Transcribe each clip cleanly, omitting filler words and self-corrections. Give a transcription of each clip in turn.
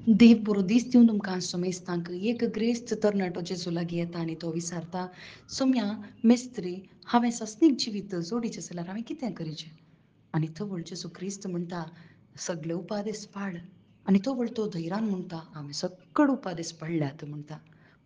देव बरो दीस दिवन तुमकां मेस्तांक एक ग्रेस्त तरणाटो जेजू लागीं येता आनी तो विचारता, सोम्या मेस्त्री, हांवें सस्नीक जिवीत जोडीचें जाल्यार हांवें कितें करचें? आनी तो व्हड जेजू क्रिस्त म्हणटा, सगळे उपादेस पाळ. आनी तो व्हड तो धैर्यान म्हणटा, हांवें सक्कड उपादेस पाळ्ळ्यात म्हणटा.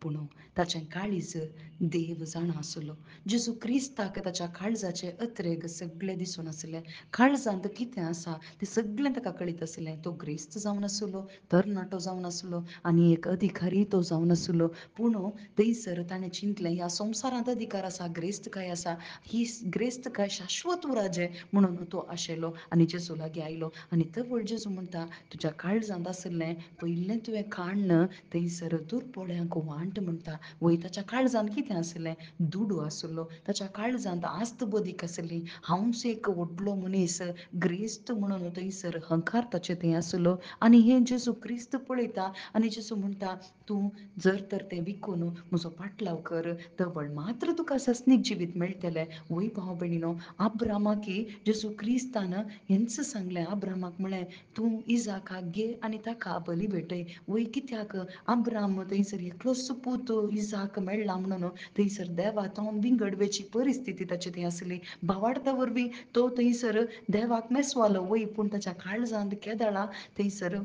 पूण ताचें काळीज देव जाणा आसलो. जेजू क्रिस्ताक ताच्या काळजाचे अत्रेग सगळें दिसून आसलें. काळजांत कितें आसा तें सगळें ताका कळीत आसलें. तो ग्रेस्त जावन आसलो, तरणाटो जावन आसलो आनी एक अधिकारी तो जावन आसलो. पूण थंयसर ताणें चिंतलें, ह्या संवसारांत अधिकार आसा, ग्रेस्तकाय आसा, ही ग्रेस्तकाय शाश्वत उराजे म्हणून तो आशेलो आनी जेजू लागीं आयलो. आनी तो व्हड जेजू म्हणटा, तुज्या काळजांत आसलें पयलें तुवें काण्ण थंयसर दुरपोड्यांक वांट म्हणटा. वय ताच्या काळजांत कितें आसलें? दुडू आसलो. ताच्या काळजांत आस्त बदीक आसली. हांवूच एक व्हडलो मनीस, ग्रेस्त म्हणून थंयसर हंकार ताचें थंय आसलो. आनी हें जेजू क्रिस्त पळयता आनी जेजू म्हणटा, तूं जर तर तें विकून म्हजो पाटलाव कर, तर मात्र तुका सस्नीक जिवीत मेळटलें. वय भाव भयणीनो, आब्रामाकी जेजू क्रिस्तान हेंच सांगलें. आब्रामाक म्हळें, तूं इजाकाक घे आनी ताका बली भेटय. वय कित्याक आब्राम थंयसर एकलोच पूत इजाक मेळ्ळा म्हणून थंयसर देवा तो विंगडवेची परिस्थिती ताची थंय आसली. भावार्था वरवीं तो थंयसर देवाक मेसवालो. वय पूण ताच्या काळजांत केदळा थंयसर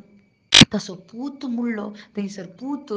ताचो पूत मुडलो. थंयसर पूत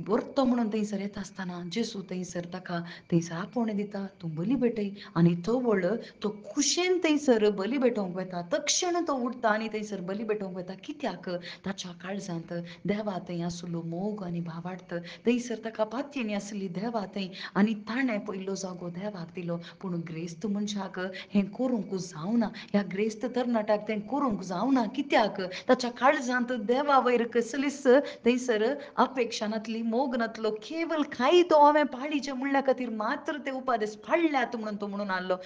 बरतो म्हणून थंयसर येता आसतना जेजू थंयसर ताका थंयसर आपोवणें दिता, तूं बली भेटय. आनी तो व्हड तो खुशेन थंयसर बली भेटोवंक वता. तक्षण तो उठता आनी थंयसर बली भेटोवंक वता. कित्याक ताच्या काळजांत देवा थंय आसलो मोग आनी भावार्थ. थंयसर ताका पातयेणी आसली देवा थंय आनी ताणें पयलो जागो देवाक दिलो. पूण ग्रेस्त मनशाक हें करूंक जावना. ह्या ग्रेस्त तरणाट्याक तें करूंक जावना. कित्याक ताच्या काळजांत देवा वयर कसलीच थंयसर अपेक्षा नासली, मोग नासलो. केवल कांय तो हांवें पाळीचें म्हणल्या खातीर मात्र ते उपादेस पाळ्ळ्यात म्हणून तो म्हणून आसलो.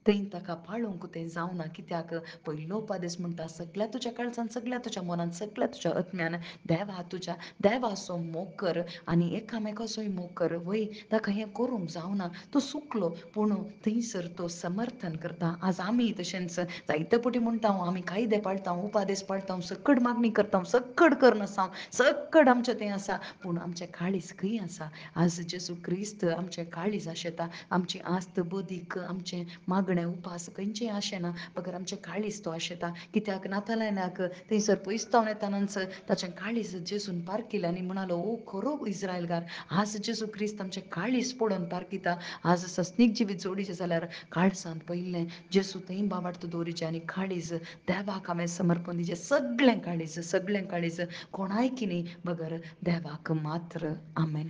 थंय ताका पाळूंक तें जावना. कित्याक पयलो उपादेस म्हणटा, सगळ्या तुज्या काळजांत, सगळ्या तुज्या मनांत, सगळ्या तुज्या आत्म्यान देवाचो मोग कर आनी एकामेकाचोय मोग कर. वय ताका हें करूंक जावना. तो चुकलो पूण थंयसर तो समर्थन करता. आज आमी तशेंच जायते पटी म्हणटा, आमी कायदे पाळटा, उपादेस पाळटा, सकड मागणी करता, सकड कर नासा, सकड आमचें तें आसा, पूण आमचें काळीज खंय आसा? आज जेजू क्रिस्त आमचें काळीज आशेता. आमची आस्त बदीक, आमचें मागणें उपास खंयचें आशेना, बगर आमचें काळीज तो आशेता. कित्याक नातालायनाक थंयसर पयसतावन येतानाच ताचें काळीज जेजून पारकिलें आनी म्हणालो, ओ खरो इस्रायलकार, आज जेजू क्रिस्त आमचें काळीज पळोवन पारकिता. आज सस्नीक जिवीत जोडीचें जाल्यार काळजांत पयलें जेजू थंय बाबार्थ दवरिचें आनी काळीज देवाक हांवें समर्पण दिचें. सगळें काळीज कोणायकी न्ही, बगर देवाक मात्र. आमेन.